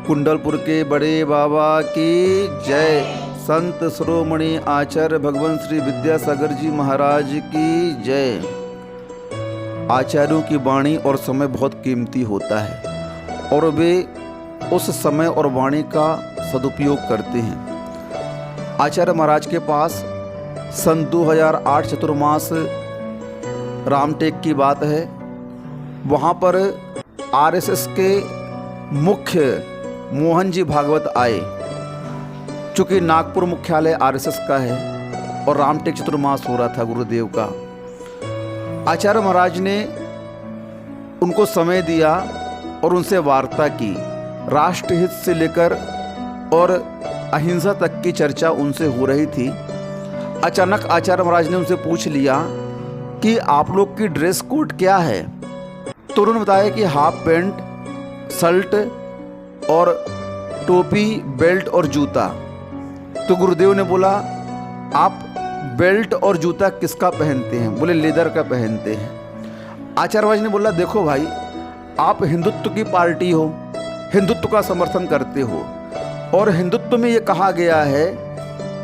कुंडलपुर के बड़े बाबा की जय। संत शिरोमणि आचार्य भगवान श्री विद्यासागर जी महाराज की जय। आचार्यों की वाणी और समय बहुत कीमती होता है और वे उस समय और वाणी का सदुपयोग करते हैं। आचार्य महाराज के पास सन 2008 चतुर्मास रामटेक की बात है। वहाँ पर आरएसएस के मुख्य मोहन जी भागवत आए। चूँकि नागपुर मुख्यालय आरएसएस का है और रामटेक चतुर्मास हो रहा था गुरुदेव का। आचार्य महाराज ने उनको समय दिया और उनसे वार्ता की। राष्ट्रहित से लेकर और अहिंसा तक की चर्चा उनसे हो रही थी। अचानक आचार्य महाराज ने उनसे पूछ लिया कि आप लोग की ड्रेस कोड क्या है। तो उन्होंने बताया कि हाफ पैंट, शर्ट और टोपी, बेल्ट और जूता। तो गुरुदेव ने बोला, आप बेल्ट और जूता किसका पहनते हैं? बोले लेदर का पहनते हैं। आचार्य महाराज ने बोला, देखो भाई, आप हिंदुत्व की पार्टी हो, हिंदुत्व का समर्थन करते हो और हिंदुत्व में ये कहा गया है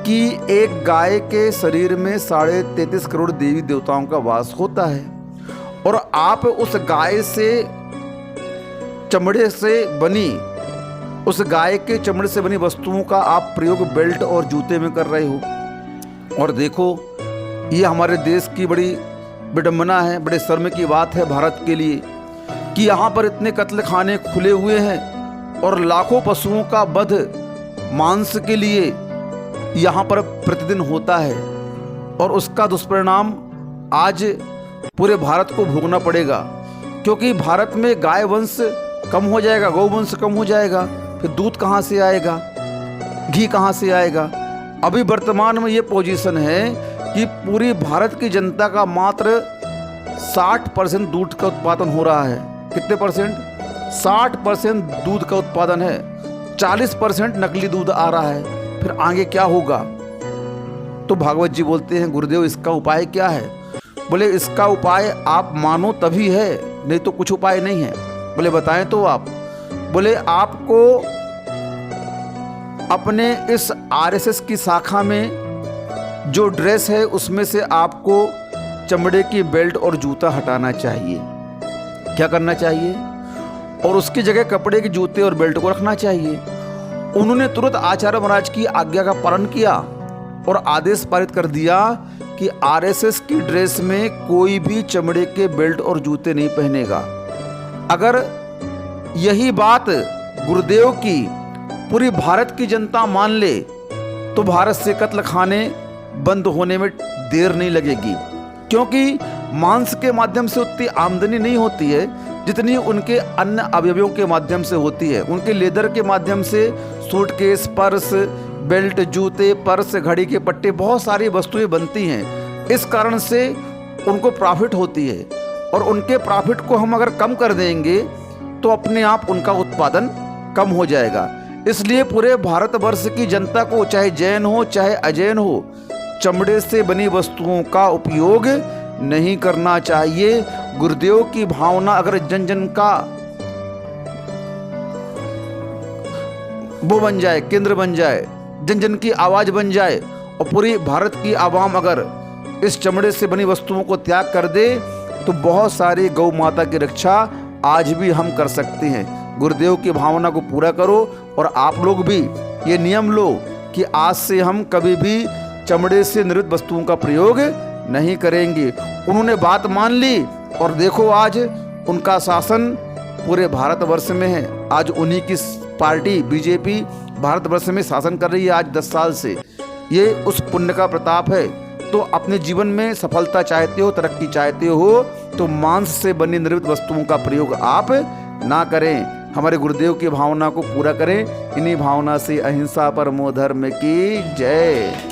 कि एक गाय के शरीर में 33.5 करोड़ देवी देवताओं का वास होता है और आप उस गाय से चमड़े से बनी, उस गाय के चमड़े से बनी वस्तुओं का आप प्रयोग बेल्ट और जूते में कर रहे हो। और देखो, ये हमारे देश की बड़ी विडंबना है, बड़े शर्म की बात है भारत के लिए कि यहाँ पर इतने कत्ल खाने खुले हुए हैं और लाखों पशुओं का वध मांस के लिए यहाँ पर प्रतिदिन होता है और उसका दुष्परिणाम आज पूरे भारत को भोगना पड़ेगा। क्योंकि भारत में गाय वंश कम हो जाएगा, गौ वंश कम हो जाएगा, फिर दूध कहाँ से आएगा, घी कहाँ से आएगा। अभी वर्तमान में ये पोजीशन है कि पूरी भारत की जनता का मात्र 60% दूध का उत्पादन हो रहा है। कितने परसेंट? 60% दूध का उत्पादन है, 40% नकली दूध आ रहा है। फिर आगे क्या होगा? तो भागवत जी बोलते हैं, गुरुदेव इसका उपाय क्या है? बोले इसका उपाय आप मानो तभी है, नहीं तो कुछ उपाय नहीं है। बोले बताएं तो आप। बोले आपको अपने इस आरएसएस की शाखा में जो ड्रेस है उसमें से आपको चमड़े की बेल्ट और जूता हटाना चाहिए। क्या करना चाहिए? और उसकी जगह कपड़े के जूते और बेल्ट को रखना चाहिए। उन्होंने तुरंत आचार्य महाराज की आज्ञा का पालन किया और आदेश पारित कर दिया कि आरएसएस की ड्रेस में कोई भी चमड़े के बेल्ट और जूते नहीं पहनेगा। अगर यही बात गुरुदेव की पूरी भारत की जनता मान ले तो भारत से कत्ल खाने बंद होने में देर नहीं लगेगी। क्योंकि मांस के माध्यम से उतनी आमदनी नहीं होती है जितनी उनके अन्य अवयवों के माध्यम से होती है। उनके लेदर के माध्यम से सूटकेस, पर्स, बेल्ट, जूते, पर्स, घड़ी के पट्टे, बहुत सारी वस्तुएं बनती हैं। इस कारण से उनको प्रॉफिट होती है और उनके प्रॉफिट को हम अगर कम कर देंगे तो अपने आप उनका उत्पादन कम हो जाएगा। इसलिए पूरे भारतवर्ष की जनता को, चाहे जैन हो चाहे अजैन हो, चमड़े से बनी वस्तुओं का उपयोग नहीं करना चाहिए। गुरुदेव की भावना अगर जन जन का वो बन जाए, केंद्र बन जाए, जन जन की आवाज बन जाए और पूरी भारत की आवाम अगर इस चमड़े से बनी वस्तुओं को त्याग कर दे तो बहुत सारी गौ माता की रक्षा आज भी हम कर सकते हैं। गुरुदेव की भावना को पूरा करो और आप लोग भी ये नियम लो कि आज से हम कभी भी चमड़े से निर्मित वस्तुओं का प्रयोग नहीं करेंगे। उन्होंने बात मान ली और देखो आज उनका शासन पूरे भारतवर्ष में है। आज उन्हीं की पार्टी बीजेपी भारतवर्ष में शासन कर रही है आज 10 साल से। ये उस पुण्य का प्रताप है। तो अपने जीवन में सफलता चाहते हो, तरक्की चाहते हो तो मांस से बनी निर्मित वस्तुओं का प्रयोग आप ना करें। हमारे गुरुदेव की भावना को पूरा करें। इन्हीं भावना से अहिंसा परमो धर्म की जय।